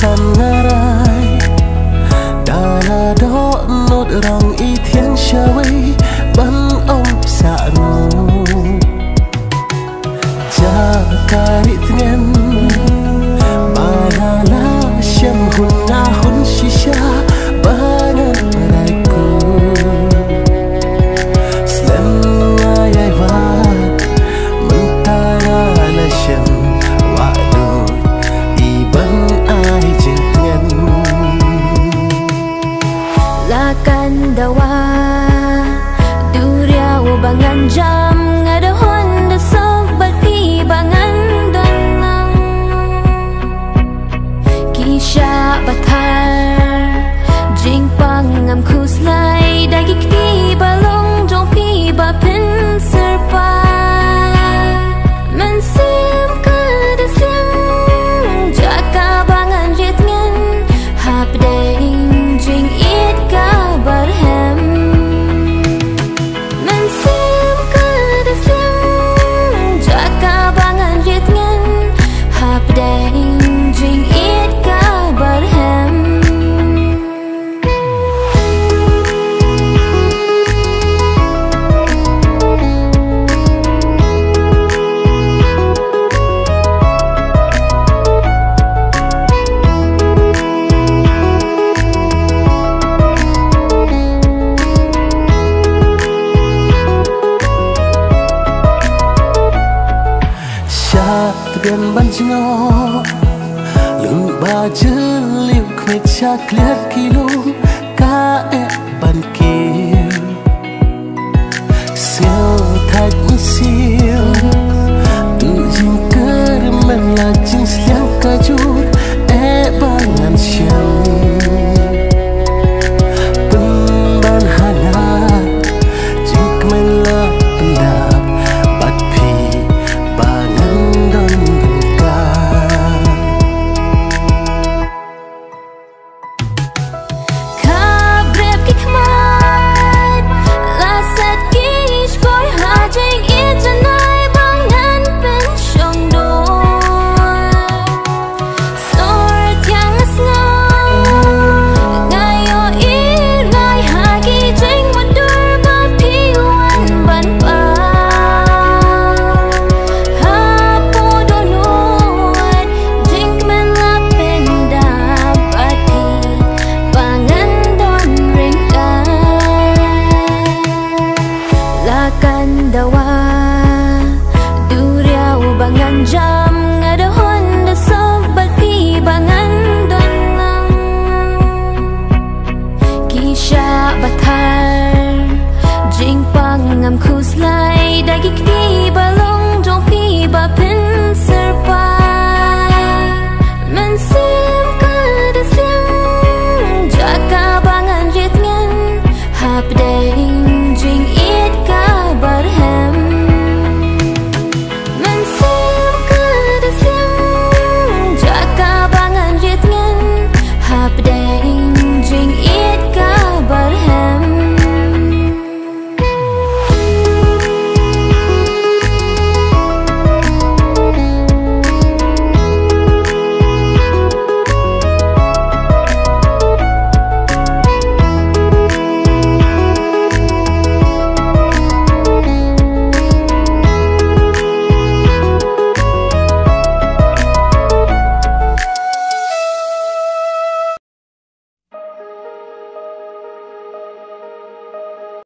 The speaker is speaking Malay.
san ngarai đà đó nốt rong y thiên chơi bắn ông xa nô cha cài thiên bà la xem hun na hun shisha bana rai ku slen ai va mentara la xem wa do i ban ai jengken lakan dawa duria bangan jam ngada honda sok bati bangan donang kisha batar jing pangam khuslai dagi kti balong jong pi ba pin serpa mensim kada siang jaka bangan ritngan hapdeng jing it ka barhem mensim kada siang jaka bangan ritngan hapdeng jing it ka barhem Gan ban jno lu ba je liu kmet cha clear kilo ka e ban ki siêu thạch siêu tu jing ker men la jing siang ka ju